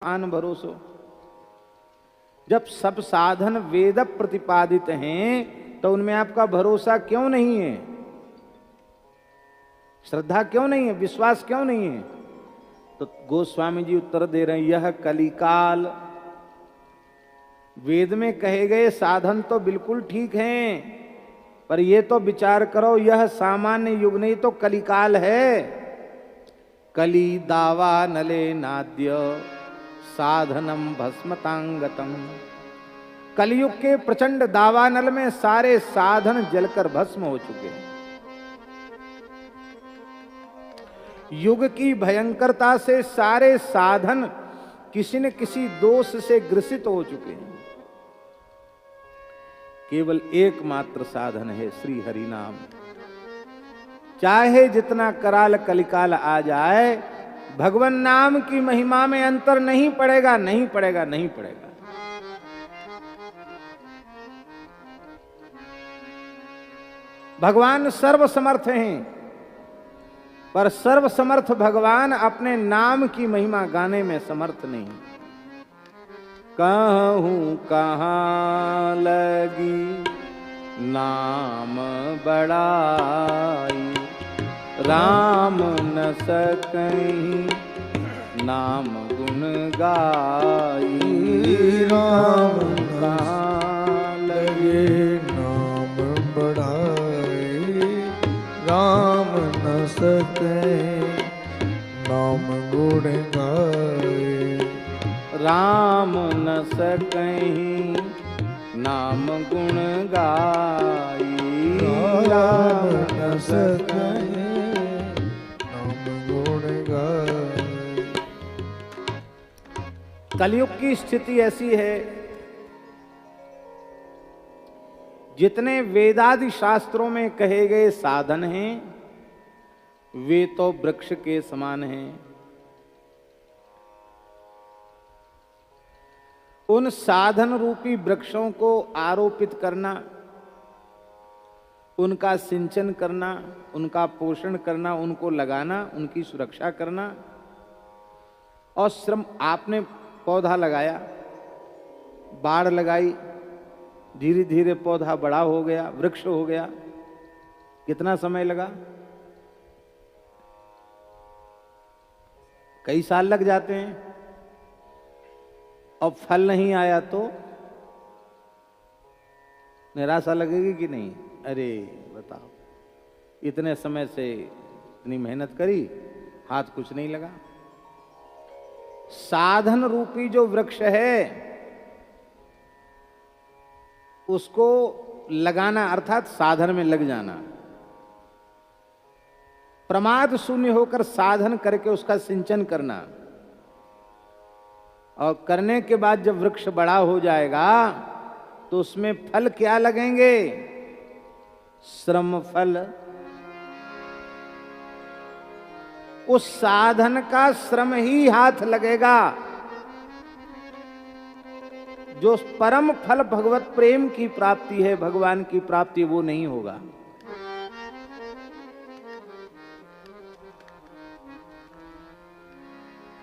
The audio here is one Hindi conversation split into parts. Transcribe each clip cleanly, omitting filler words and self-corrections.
आन भरोसो। जब सब साधन वेद प्रतिपादित हैं तो उनमें आपका भरोसा क्यों नहीं है? श्रद्धा क्यों नहीं है? विश्वास क्यों नहीं है? तो गोस्वामी जी उत्तर दे रहे हैं, यह कलिकाल। वेद में कहे गए साधन तो बिल्कुल ठीक हैं, पर ये तो विचार करो, यह सामान्य युग नहीं तो कलिकाल है। कली दावा नले नाद्य साधनम भस्मतांगतम। कलयुग के प्रचंड दावानल में सारे साधन जलकर भस्म हो चुके हैं। युग की भयंकरता से सारे साधन किसी न किसी दोष से ग्रसित हो चुके हैं। केवल एकमात्र साधन है श्री हरि नाम। चाहे जितना कराल कलिकाल आ जाए, भगवान नाम की महिमा में अंतर नहीं पड़ेगा, नहीं पड़ेगा, नहीं पड़ेगा। भगवान सर्वसमर्थ हैं, पर सर्वसमर्थ भगवान अपने नाम की महिमा गाने में समर्थ नहीं। कहूं कहाँ लगी नाम बड़ाई, राम न सकहीं नाम गुण गाई। राम कहाँ लगे नाम बढ़ाए, राम न सके नाम गुण गाए। राम न सकहीं नाम गुण गाई। राम न सके नाम गुण गाए। कलयुग की स्थिति ऐसी है, जितने वेदादि शास्त्रों में कहे गए साधन हैं वे तो वृक्ष के समान हैं। उन साधन रूपी वृक्षों को आरोपित करना, उनका सिंचन करना, उनका पोषण करना, उनको लगाना, उनकी सुरक्षा करना और श्रम। आपने पौधा लगाया, बाड़ लगाई, धीरे धीरे पौधा बड़ा हो गया, वृक्ष हो गया। कितना समय लगा? कई साल लग जाते हैं। और फल नहीं आया तो निराशा लगेगी कि नहीं? अरे बताओ, इतने समय से इतनी मेहनत करी, हाथ कुछ नहीं लगा। साधन रूपी जो वृक्ष है उसको लगाना अर्थात साधन में लग जाना, प्रमाद शून्य होकर साधन करके उसका सिंचन करना, और करने के बाद जब वृक्ष बड़ा हो जाएगा तो उसमें फल क्या लगेंगे? श्रम फल। उस साधन का श्रम ही हाथ लगेगा। जो परम फल भगवत प्रेम की प्राप्ति है, भगवान की प्राप्ति, वो नहीं होगा।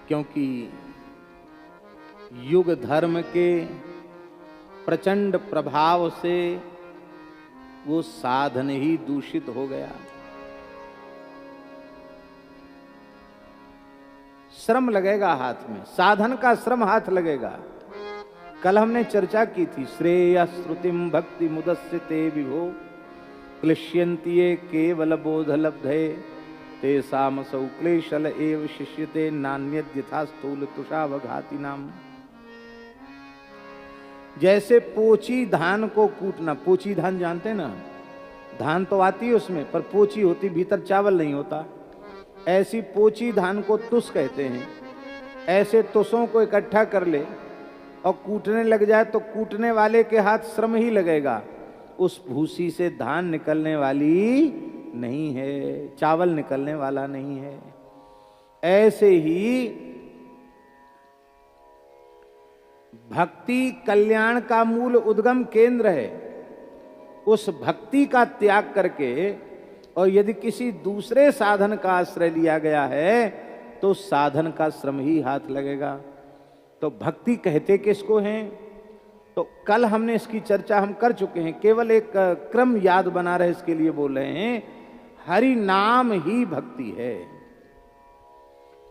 क्योंकि युग धर्म के प्रचंड प्रभाव से वो साधन ही दूषित हो गया। श्रम लगेगा हाथ में, साधन का श्रम हाथ लगेगा। कल हमने चर्चा की थी, श्रेय श्रुतिम भक्ति मुदस्य ते विभो क्लिश्यन्ति ये केवल बोध लब्धे तेषाम सौ क्लेशल एव शिष्यते नान्यद यथा स्थूल तुषावघाति नाम। जैसे पोची धान को कूटना, पोची धान जानते ना, धान तो आती है उसमें, पर पोची होती, भीतर चावल नहीं होता। ऐसी पोची धान को तुस कहते हैं। ऐसे तुसों को इकट्ठा कर ले और कूटने लग जाए तो कूटने वाले के हाथ श्रम ही लगेगा। उस भूसी से धान निकलने वाली नहीं है, चावल निकलने वाला नहीं है। ऐसे ही भक्ति कल्याण का मूल उद्गम केंद्र है। उस भक्ति का त्याग करके और यदि किसी दूसरे साधन का आश्रय लिया गया है तो साधन का श्रम ही हाथ लगेगा। तो भक्ति कहते किसको हैं? तो कल हमने इसकी चर्चा हम कर चुके हैं, केवल एक क्रम याद बना रहे इसके लिए बोल रहे हैं। हरि नाम ही भक्ति है,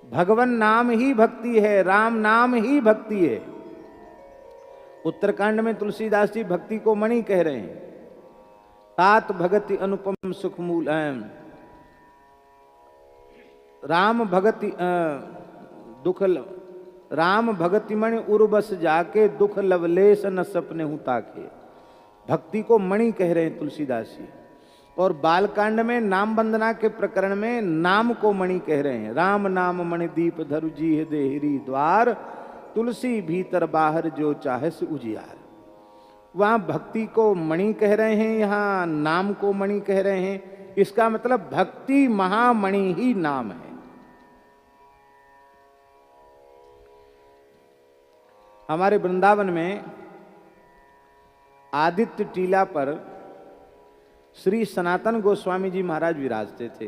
भगवान नाम ही भक्ति है, राम नाम ही भक्ति है। उत्तरकांड में तुलसीदास जी भक्ति को मणि कह रहे हैं। तात भगति अनुपम सुख मूल, राम भगति दुख, राम भगति मणि उर्बस जाके, दुख लवलेश न सपने हूं ताके। भक्ति को मणि कह रहे हैं तुलसीदास जी। और बालकांड में नाम वंदना के प्रकरण में नाम को मणि कह रहे हैं। राम नाम मणि दीप धरु जी देहरी द्वार, तुलसी भीतर बाहर जो चाहे से उजियार। वहां भक्ति को मणि कह रहे हैं, यहाँ नाम को मणि कह रहे हैं। इसका मतलब भक्ति महामणि ही नाम है। हमारे वृंदावन में आदित्य टीला पर श्री सनातन गोस्वामी जी महाराज विराजते थे।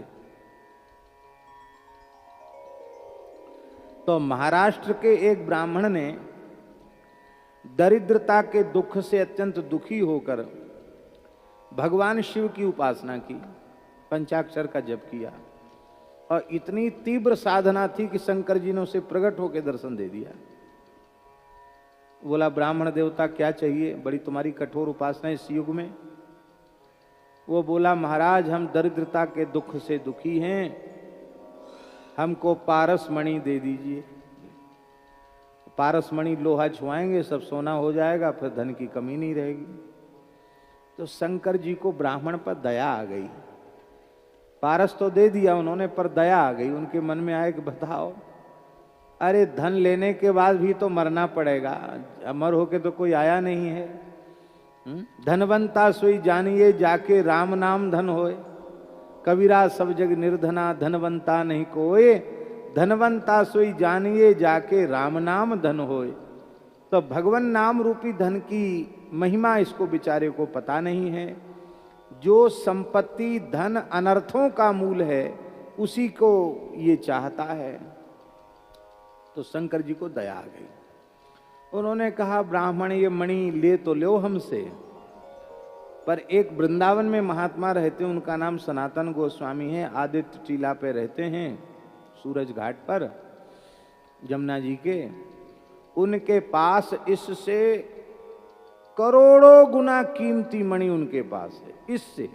तो महाराष्ट्र के एक ब्राह्मण ने दरिद्रता के दुख से अत्यंत दुखी होकर भगवान शिव की उपासना की, पंचाक्षर का जप किया, और इतनी तीव्र साधना थी कि शंकर जी ने उसे प्रकट होकर दर्शन दे दिया। बोला, ब्राह्मण देवता क्या चाहिए, बड़ी तुम्हारी कठोर उपासना इस युग में। वो बोला, महाराज हम दरिद्रता के दुख से दुखी हैं, हमको पारस मणि दे दीजिए। पारस मणि लोहा छुआएंगे सब सोना हो जाएगा, फिर धन की कमी नहीं रहेगी। तो शंकर जी को ब्राह्मण पर दया आ गई। पारस तो दे दिया उन्होंने, पर दया आ गई। उनके मन में आए कि बताओ, अरे धन लेने के बाद भी तो मरना पड़ेगा, अमर होके तो कोई आया नहीं है। धनवंता सोई जानिए जाके राम नाम धन होए, कबीरा सब जग निर्धना धनवंता नहीं कोए। धनवंता सोई जानिए जाके राम नाम धन होए। तो भगवान नाम रूपी धन की महिमा इसको बेचारे को पता नहीं है। जो संपत्ति धन अनर्थों का मूल है उसी को ये चाहता है। तो शंकर जी को दया आ गई। उन्होंने कहा, ब्राह्मण ये मणि ले तो लो हमसे, पर एक वृंदावन में महात्मा रहते हैं, उनका नाम सनातन गोस्वामी है, आदित्य टीला पे रहते हैं, सूरज घाट पर जमुना जी के। उनके पास इससे करोड़ों गुना कीमती मणि उनके पास है। इससे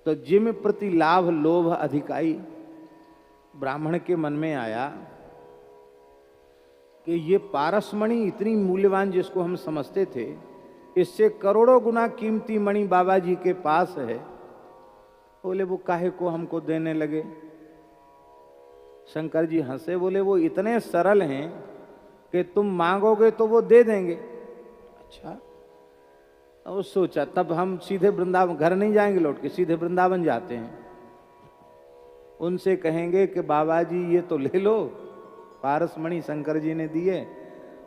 तो जिम प्रति लाभ लोभ अधिकाई ब्राह्मण के मन में आया कि ये पारस मणि इतनी मूल्यवान जिसको हम समझते थे, इससे करोड़ों गुना कीमती मणि बाबा जी के पास है। बोले, वो काहे को हमको देने लगे? शंकर जी हंसे, बोले, वो इतने सरल हैं कि तुम मांगोगे तो वो दे देंगे। अच्छा, और सोचा तब हम सीधे वृंदावन, घर नहीं जाएंगे लौट के, सीधे वृंदावन जाते हैं। उनसे कहेंगे कि बाबा जी ये तो ले लो, पारस मणि शंकर जी ने दिए,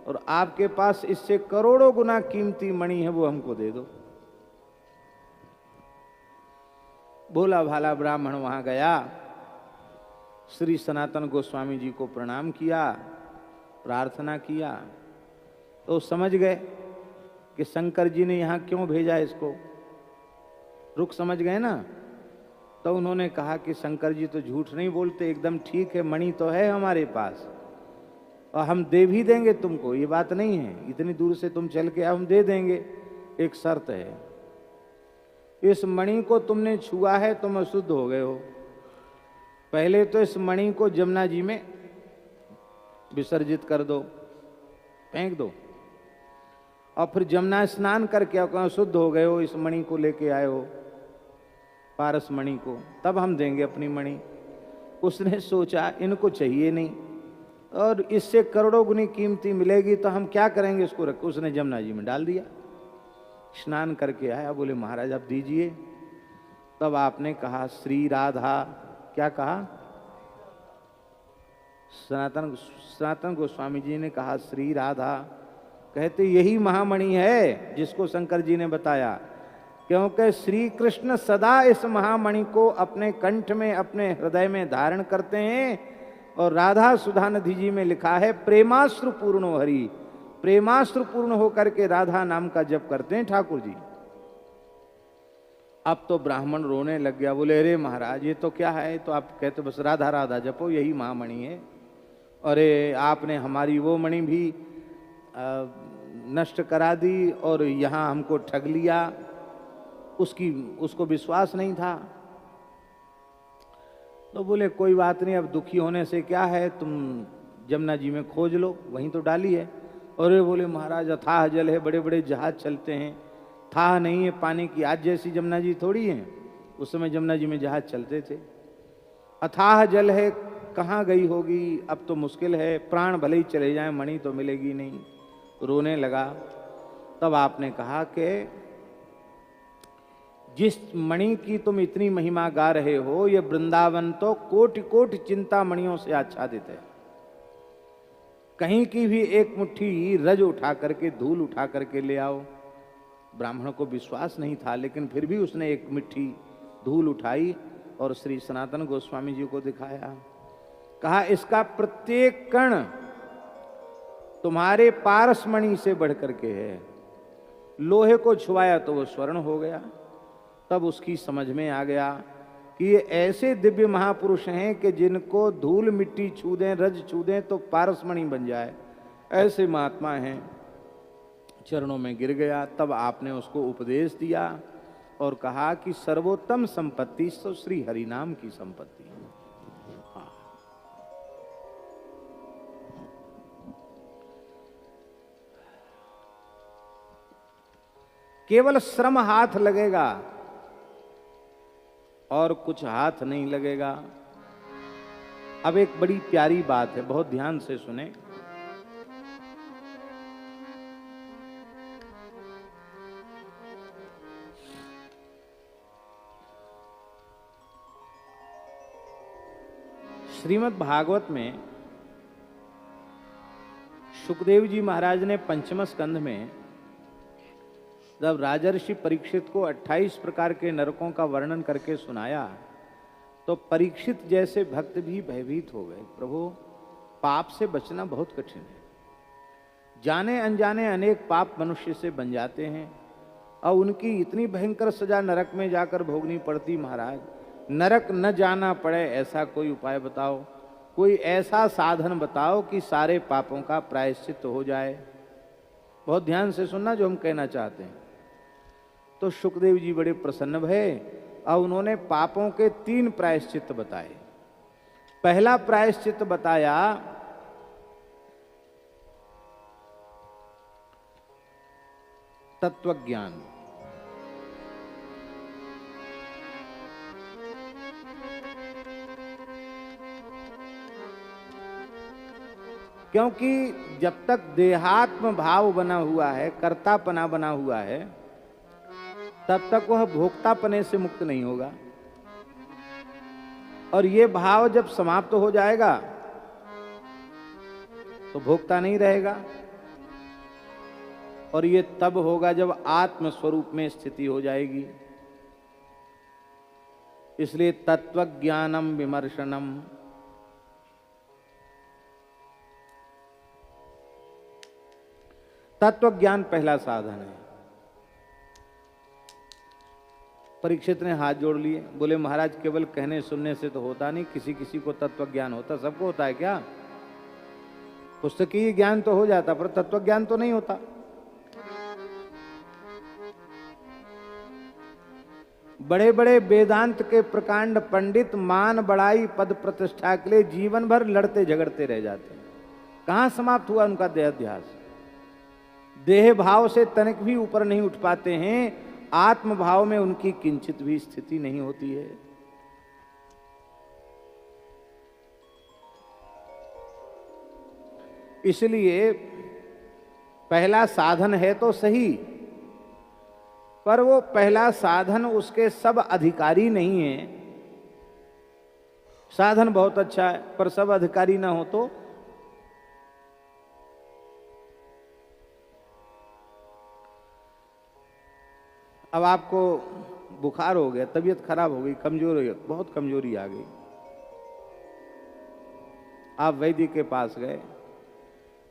और आपके पास इससे करोड़ों गुना कीमती मणि है, वो हमको दे दो। भोला भाला ब्राह्मण वहां गया, श्री सनातन गोस्वामी जी को प्रणाम किया, प्रार्थना किया। तो समझ गए कि शंकर जी ने यहाँ क्यों भेजा इसको, रुख समझ गए ना। तो उन्होंने कहा कि शंकर जी तो झूठ नहीं बोलते, एकदम ठीक है, मणि तो है हमारे पास और हम दे भी देंगे तुमको, ये बात नहीं है, इतनी दूर से तुम चल के हम दे देंगे। एक शर्त है, इस मणि को तुमने छुआ है तुम अशुद्ध हो गए हो। पहले तो इस मणि को जमुना जी में विसर्जित कर दो, फेंक दो, और फिर जमुना स्नान करके अशुद्ध हो गए हो, इस मणि को लेके आए हो, पारस मणि को, तब हम देंगे अपनी मणि। उसने सोचा इनको चाहिए नहीं और इससे करोड़ों गुनी कीमती मिलेगी तो हम क्या करेंगे, इसको रख। उसने जमुना जी में डाल दिया, स्नान करके आया। बोले, महाराज आप दीजिए। तब आपने कहा, श्री राधा, क्या कहा? सनातन गोस्वामी जी ने कहा, श्री राधा। कहते यही महामणि है जिसको शंकर जी ने बताया, क्योंकि श्री कृष्ण सदा इस महामणि को अपने कंठ में, अपने हृदय में धारण करते हैं। और राधा सुधा निधि जी में लिखा है प्रेमाश्रु पूर्ण हरि। प्रेमाश्रु पूर्ण होकर के राधा नाम का जप करते हैं ठाकुर जी। अब तो ब्राह्मण रोने लग गया, बोले अरे महाराज ये तो क्या है, तो आप कहते बस राधा राधा जपो यही महामणि है। अरे आपने हमारी वो मणि भी नष्ट करा दी और यहाँ हमको ठग लिया। उसको विश्वास नहीं था। तो बोले कोई बात नहीं, अब दुखी होने से क्या है, तुम जमुना जी में खोज लो, वहीं तो डाली है। अरे बोले महाराज अथाह जल है, बड़े बड़े जहाज चलते हैं, था नहीं है पानी की, आज जैसी जमुना जी थोड़ी है, उस समय जमुना जी में जहाज चलते थे। अथाह जल है, कहाँ गई होगी, अब तो मुश्किल है, प्राण भले ही चले जाएं मणि तो मिलेगी नहीं। रोने लगा। तब आपने कहा कि जिस मणि की तुम इतनी महिमा गा रहे हो, ये वृंदावन तो कोटि कोटि चिंता मणियों से आच्छादित है। कहीं की भी एक मुट्ठी रज उठा करके, धूल उठा करके ले आओ। ब्राह्मण को विश्वास नहीं था, लेकिन फिर भी उसने एक मिट्टी धूल उठाई और श्री सनातन गोस्वामी जी को दिखाया। कहा इसका प्रत्येक कण तुम्हारे पारसमणि से बढ़ करके है। लोहे को छुआया तो वो स्वर्ण हो गया। तब उसकी समझ में आ गया कि ये ऐसे दिव्य महापुरुष हैं कि जिनको धूल मिट्टी छू दें, रज छू दें तो पारसमणि बन जाए, ऐसे महात्मा हैं। चरणों में गिर गया। तब आपने उसको उपदेश दिया और कहा कि सर्वोत्तम संपत्ति तो श्री हरिनाम की संपत्ति है। केवल श्रम हाथ लगेगा और कुछ हाथ नहीं लगेगा। अब एक बड़ी प्यारी बात है, बहुत ध्यान से सुने। श्रीमद् भागवत में सुखदेव जी महाराज ने पंचम स्कंध में जब राजर्षि परीक्षित को 28 प्रकार के नरकों का वर्णन करके सुनाया, तो परीक्षित जैसे भक्त भी भयभीत हो गए। प्रभु, पाप से बचना बहुत कठिन है। जाने अनजाने अनेक पाप मनुष्य से बन जाते हैं और उनकी इतनी भयंकर सजा नरक में जाकर भोगनी पड़ती। महाराज, नरक न जाना पड़े ऐसा कोई उपाय बताओ, कोई ऐसा साधन बताओ कि सारे पापों का प्रायश्चित हो जाए। बहुत ध्यान से सुनना जो हम कहना चाहते हैं। तो सुखदेव जी बड़े प्रसन्न भये और उन्होंने पापों के 3 प्रायश्चित बताए। पहला प्रायश्चित बताया तत्वज्ञान। क्योंकि जब तक देहात्म भाव बना हुआ है, कर्तापना बना हुआ है, तब तक वह भोक्तापने से मुक्त नहीं होगा। और ये भाव जब समाप्त हो जाएगा तो भोक्ता नहीं रहेगा। और ये तब होगा जब आत्म स्वरूप में स्थिति हो जाएगी। इसलिए तत्वज्ञानम विमर्शनम, तत्वज्ञान पहला साधन है। परीक्षित ने हाथ जोड़ लिए, बोले महाराज केवल कहने सुनने से तो होता नहीं, किसी किसी को तत्वज्ञान होता, सबको होता है क्या? पुस्तकीय ज्ञान तो हो जाता पर तत्वज्ञान तो नहीं होता। बड़े बड़े वेदांत के प्रकांड पंडित मान बढ़ाई पद प्रतिष्ठा के लिए जीवन भर लड़ते झगड़ते रह जाते हैं। कहां समाप्त हुआ उनका देहाध्यास? देह भाव से तनिक भी ऊपर नहीं उठ पाते हैं। आत्म भाव में उनकी किंचित भी स्थिति नहीं होती है। इसलिए पहला साधन है तो सही, पर वो पहला साधन उसके सब अधिकारी नहीं है। साधन बहुत अच्छा है पर सब अधिकारी ना हो तो अब आपको बुखार हो गया, तबीयत खराब हो गई, कमजोर हो गई, बहुत कमजोरी आ गई, आप वैद्य के पास गए।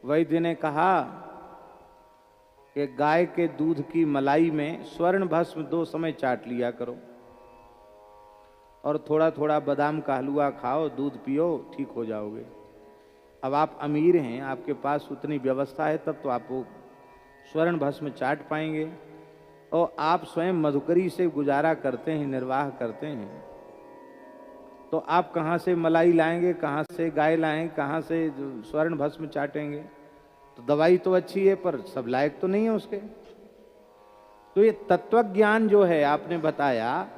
वैद्य ने कहा कि गाय के दूध की मलाई में स्वर्ण भस्म 2 समय चाट लिया करो और थोड़ा थोड़ा बादाम का हलवा खाओ, दूध पियो, ठीक हो जाओगे। अब आप अमीर हैं, आपके पास उतनी व्यवस्था है, तब तो आप वो स्वर्ण भस्म चाट पाएंगे। और आप स्वयं मधुकरी से गुजारा करते हैं, निर्वाह करते हैं, तो आप कहाँ से मलाई लाएंगे, कहाँ से गाय लाएंगे, कहाँ से स्वर्ण भस्म चाटेंगे? तो दवाई तो अच्छी है पर सब लायक तो नहीं है उसके। तो ये तत्वज्ञान जो है आपने बताया,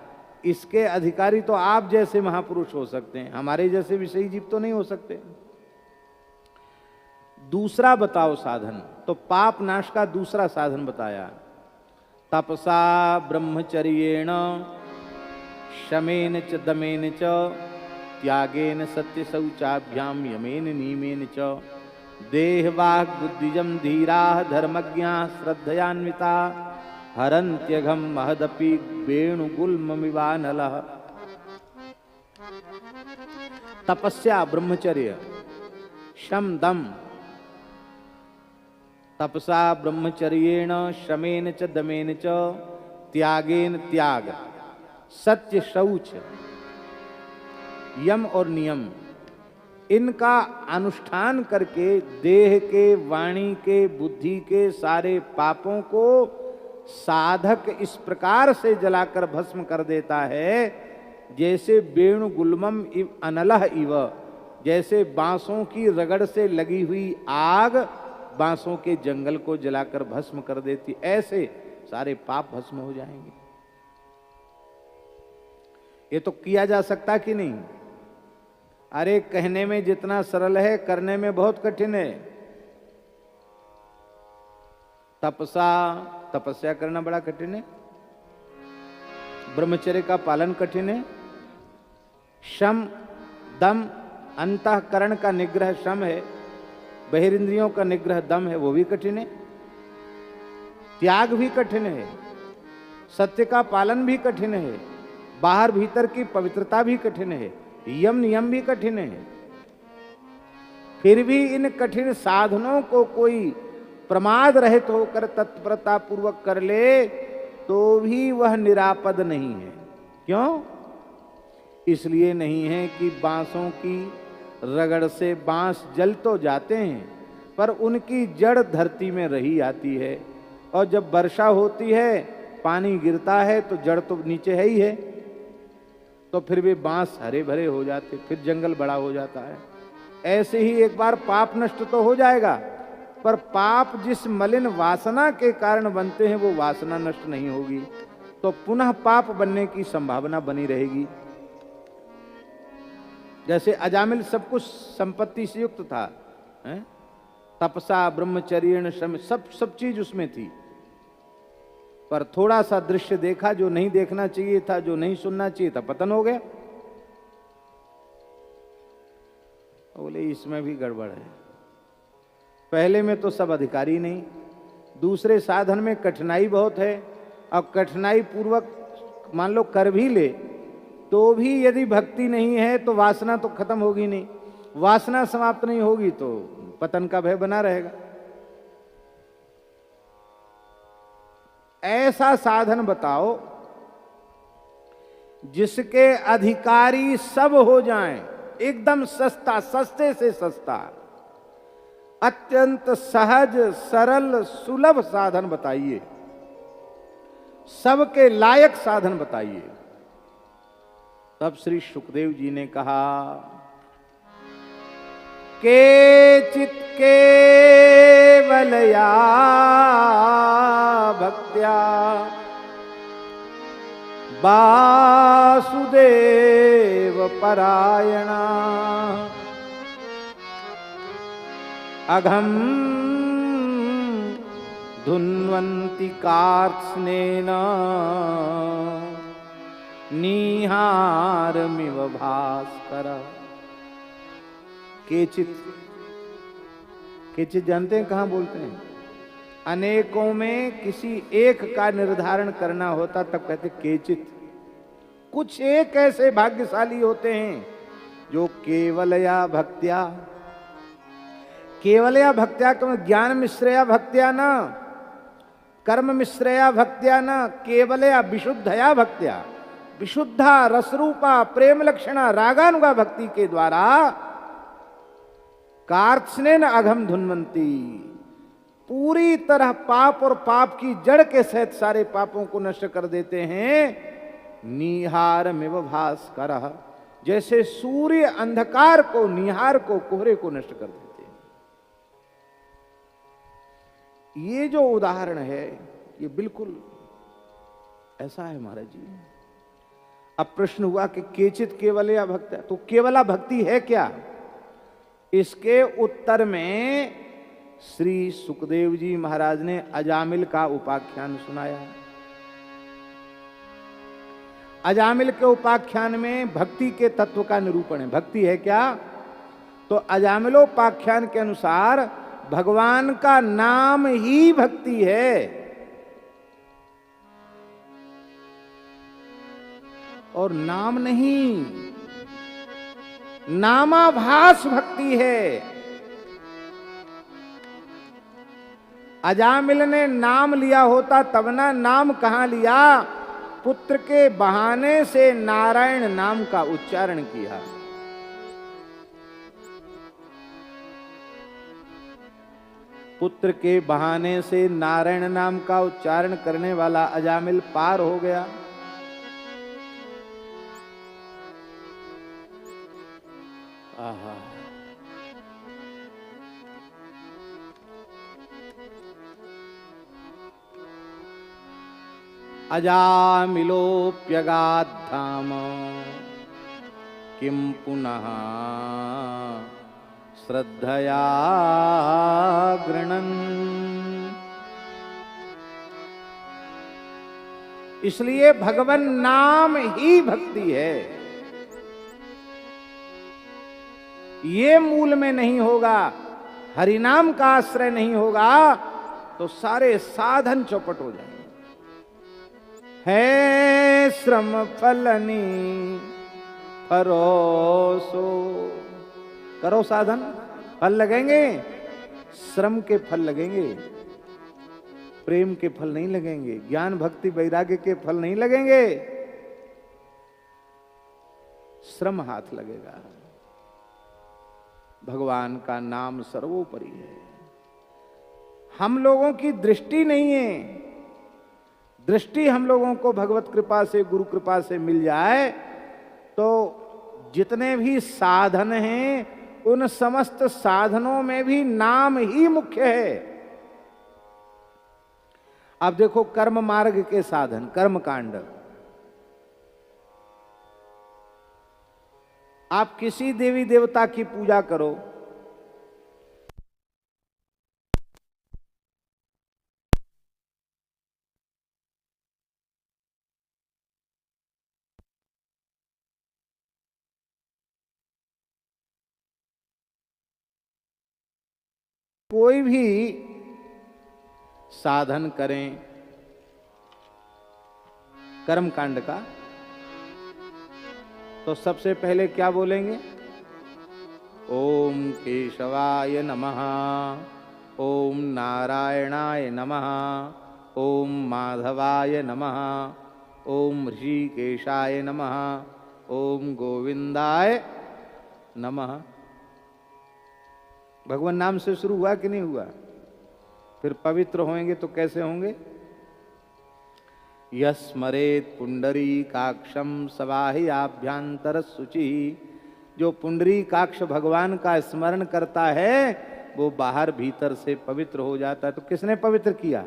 इसके अधिकारी तो आप जैसे महापुरुष हो सकते हैं, हमारे जैसे विषयी जीव तो नहीं हो सकते। दूसरा बताओ साधन, तो पाप नाश का दूसरा साधन बताया। तपसा ब्रह्मचर्येण शमेन च दमेन च त्यागेन सत्य शौचाभ्याम यमेन नियमेन च देहवाग बुद्धिजम धीराः धर्मज्ञाः श्रद्धयान्विता हरन्त्यघम महदपि वेणुगुल्ममिवानलः। तपस्या ब्रह्मचर्य शम दम। तपसा ब्रह्मचर्येण शमेन च दमेन च त्यागेन त्याग सत्य शौच यम और नियम, इनका अनुष्ठान करके देह के, वाणी के, बुद्धि के सारे पापों को साधक इस प्रकार से जलाकर भस्म कर देता है जैसे वेणु गुल्मम इव अनलह इव, जैसे बांसों की रगड़ से लगी हुई आग बांसों के जंगल को जलाकर भस्म कर देती, ऐसे सारे पाप भस्म हो जाएंगे। ये तो किया जा सकता कि नहीं? अरे कहने में जितना सरल है, करने में बहुत कठिन है। तपस्या करना बड़ा कठिन है, ब्रह्मचर्य का पालन कठिन है, शम दम अंतःकरण का निग्रह शम है, बहिरिंद्रियों का निग्रह दम है, वो भी कठिन है, त्याग भी कठिन है, सत्य का पालन भी कठिन है, बाहर भीतर की पवित्रता भी कठिन है, यम नियम भी कठिन है। फिर भी इन कठिन साधनों को कोई प्रमाद रहित होकर तत्परता पूर्वक कर ले तो भी वह निरापद नहीं है। क्यों? इसलिए नहीं है कि बांसों की रगड़ से बांस जल तो जाते हैं पर उनकी जड़ धरती में रही आती है, और जब वर्षा होती है, पानी गिरता है तो जड़ तो नीचे है ही है, तो फिर भी बांस हरे भरे हो जाते, फिर जंगल बड़ा हो जाता है। ऐसे ही एक बार पाप नष्ट तो हो जाएगा, पर पाप जिस मलिन वासना के कारण बनते हैं वो वासना नष्ट नहीं होगी, तो पुनः पाप बनने की संभावना बनी रहेगी। जैसे अजामिल सब कुछ संपत्ति से युक्त था, तपसा ब्रह्मचर्य श्रम, सब चीज उसमें थी, पर थोड़ा सा दृश्य देखा जो नहीं देखना चाहिए था, जो नहीं सुनना चाहिए था, पतन हो गया। बोले इसमें भी गड़बड़ है। पहले में तो सब अधिकारी नहीं, दूसरे साधन में कठिनाई बहुत है, और कठिनाई पूर्वक मान लो कर भी ले तो भी यदि भक्ति नहीं है तो वासना तो खत्म होगी नहीं, वासना समाप्त नहीं होगी तो पतन का भय बना रहेगा। ऐसा साधन बताओ जिसके अधिकारी सब हो जाएं, एकदम सस्ता, सस्ते से सस्ता, अत्यंत सहज सरल सुलभ साधन बताइए, सबके लायक साधन बताइए। तब श्री सुखदेव जी ने कहा, केचित् केवलया भक्त्या वासुदेव परायणा अघम धुन्वन्ति कार्त्स्नेन निहारमिव भास्कर। केचित जानते हैं कहां बोलते हैं? अनेकों में किसी एक का निर्धारण करना होता तब कहते केचित। कुछ एक ऐसे भाग्यशाली होते हैं जो केवल या भक्त्या केवलया भक्त्या, ज्ञान मिश्रया भक्त्या न, कर्म मिश्रया भक्त्या न, केवलया विशुद्धया भक्त्या, विशुद्धा रसरूपा प्रेम लक्षणा रागानुगा भक्ति के द्वारा कार्त्स्नेन अघम धुन्वंती, पूरी तरह पाप और पाप की जड़ के सहित सारे पापों को नष्ट कर देते हैं। निहारमिव भास्करः, जैसे सूर्य अंधकार को, निहार को, कोहरे को नष्ट कर देते हैं। ये जो उदाहरण है ये बिल्कुल ऐसा है महाराज जी। अब प्रश्न हुआ कि केचित केवलया भक्ति, तो केवला भक्ति है क्या? इसके उत्तर में श्री सुखदेव जी महाराज ने अजामिल का उपाख्यान सुनाया। अजामिल के उपाख्यान में भक्ति के तत्व का निरूपण है। भक्ति है क्या? तो अजामिलोपाख्यान के अनुसार भगवान का नाम ही भक्ति है, और नाम नहीं, नामाभास भक्ति है। अजामिल ने नाम लिया होता तब ना, नाम कहां लिया? पुत्र के बहाने से नारायण नाम का उच्चारण किया। पुत्र के बहाने से नारायण नाम का उच्चारण करने वाला अजामिल पार हो गया। आहा, अजामिलोऽप्यगाद्धाम किं पुनः श्रद्धया गृणन्। इसलिए भगवन नाम ही भक्ति है। ये मूल में नहीं होगा, हरिनाम का आश्रय नहीं होगा तो सारे साधन चौपट हो जाएंगे। है श्रम फलनी परोसो, करो साधन, फल लगेंगे, श्रम के फल लगेंगे, प्रेम के फल नहीं लगेंगे, ज्ञान भक्ति वैराग्य के फल नहीं लगेंगे, श्रम हाथ लगेगा। भगवान का नाम सर्वोपरि है। हम लोगों की दृष्टि नहीं है, दृष्टि हम लोगों को भगवत कृपा से, गुरु कृपा से मिल जाए तो जितने भी साधन हैं उन समस्त साधनों में भी नाम ही मुख्य है। अब देखो कर्म मार्ग के साधन, कर्म कांड, आप किसी देवी देवता की पूजा करो, कोई भी साधन करें कर्म कांड का, तो सबसे पहले क्या बोलेंगे? ओम केशवाय नमः, ओम नारायणाय नमः, ओम माधवाय नमः, ओम ऋषिकेशाय नमः, ओम गोविंदाय नमः। भगवान नाम से शुरू हुआ कि नहीं हुआ? फिर पवित्र होंगे तो कैसे होंगे? यस्मरेत पुंडरीकाक्षम सवाहि आभ्यंतर शुचि, जो पुंडरीकाक्ष भगवान का स्मरण करता है वो बाहर भीतर से पवित्र हो जाता है। तो किसने पवित्र किया?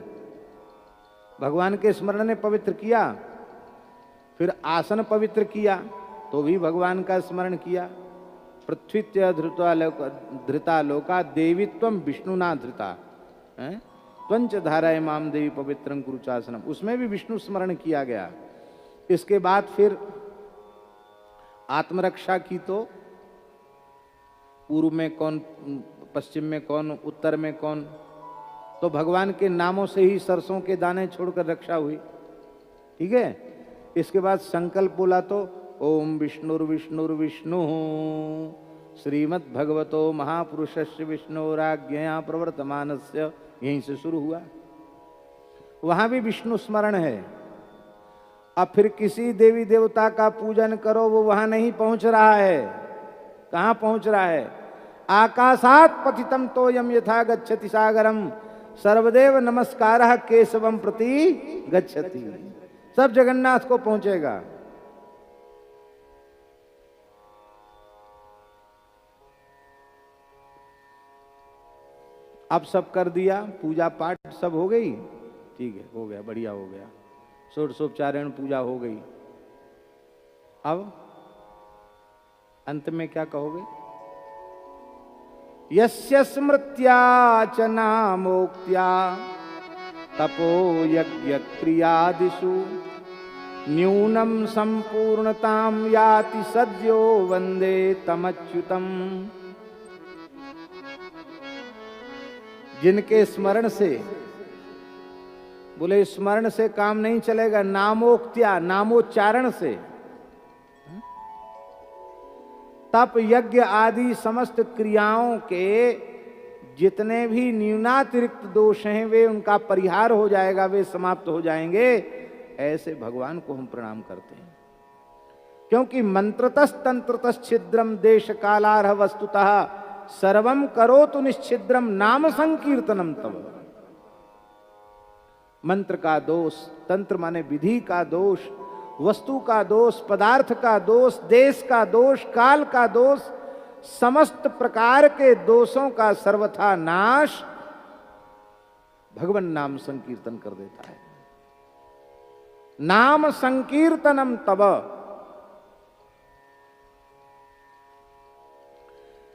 भगवान के स्मरण ने पवित्र किया। फिर आसन पवित्र किया तो भी भगवान का स्मरण किया। पृथ्वीत्य धृता लोका देवीत्वम विष्णुना धृता, त्वंच धाराय माम देवी पवित्रं कुरुचासनम, उसमें भी विष्णु स्मरण किया गया। इसके बाद फिर आत्मरक्षा की, तो पूर्व में कौन, पश्चिम में कौन, उत्तर में कौन, तो भगवान के नामों से ही सरसों के दाने छोड़कर रक्षा हुई। ठीक है। इसके बाद संकल्प बोला तो ओम विष्णुर्विष्णुर्विष्णु श्रीमद् भगवतो महापुरुषस्य विष्णुराज्ञया प्रवर्तमानस्य, यहीं से शुरू हुआ। वहां भी विष्णु स्मरण है। अब फिर किसी देवी देवता का पूजन करो, वो वहां नहीं पहुंच रहा है। कहां पहुंच रहा है? आकाशात पतितम तोयम यथा गच्छति सागरम, सर्वदेव नमस्कारः केशवम प्रति गच्छति। सब जगन्नाथ को पहुंचेगा। अब सब कर दिया, पूजा पाठ सब हो गई, ठीक है, हो गया, बढ़िया हो गया, षोडशोपचारण पूजा हो गई। अब अंत में क्या कहोगे? यस्य स्मृत्या च नामोक्त्या तपो यज्ञ क्रियादिषु न्यूनम संपूर्णताम याति सद्यो वंदे तमच्युतम। जिनके स्मरण से, बोले स्मरण से काम नहीं चलेगा, नामोक्त्या, नामोच्चारण से, तप यज्ञ आदि समस्त क्रियाओं के जितने भी न्यूनातिरिक्त दोष हैं वे उनका परिहार हो जाएगा, वे समाप्त हो जाएंगे। ऐसे भगवान को हम प्रणाम करते हैं। क्योंकि मंत्रतस् तंत्रतस् छिद्रम देश कालारह वस्तुतः सर्वम करोतु निश्छिद्रम नाम संकीर्तनम तब। मंत्र का दोष, तंत्र माने विधि का दोष, वस्तु का दोष, पदार्थ का दोष, देश का दोष, काल का दोष, समस्त प्रकार के दोषों का सर्वथा नाश भगवान नाम संकीर्तन कर देता है। नाम संकीर्तनम तब।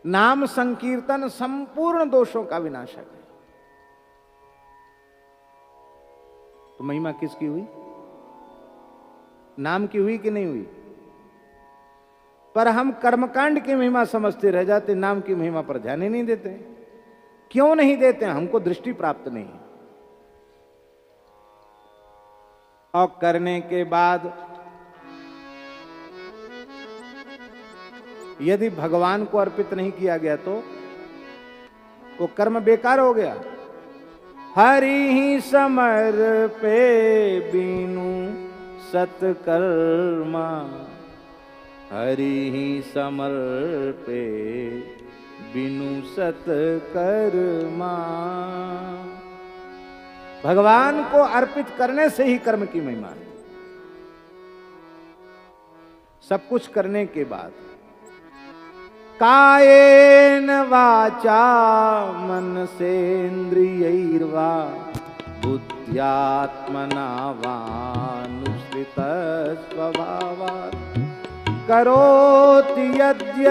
नाम संकीर्तन संपूर्ण दोषों का विनाशक है। तो महिमा किसकी हुई? नाम की हुई कि नहीं हुई? पर हम कर्मकांड की महिमा समझते रह जाते, नाम की महिमा पर ध्यान ही नहीं देते। क्यों नहीं देते? हमको दृष्टि प्राप्त नहीं है। और करने के बाद यदि भगवान को अर्पित नहीं किया गया तो वो कर्म बेकार हो गया। हरि ही समर्पे बीनु सत्कर्मा, हरि ही समर्पे बिनु सत्कर्मा। भगवान को अर्पित करने से ही कर्म की महिमा है। सब कुछ करने के बाद कायेन वाचा मनसेन्द्रियैर्वा बुद्ध्यात्मना वानुसृत स्वभावात् करोति यद्य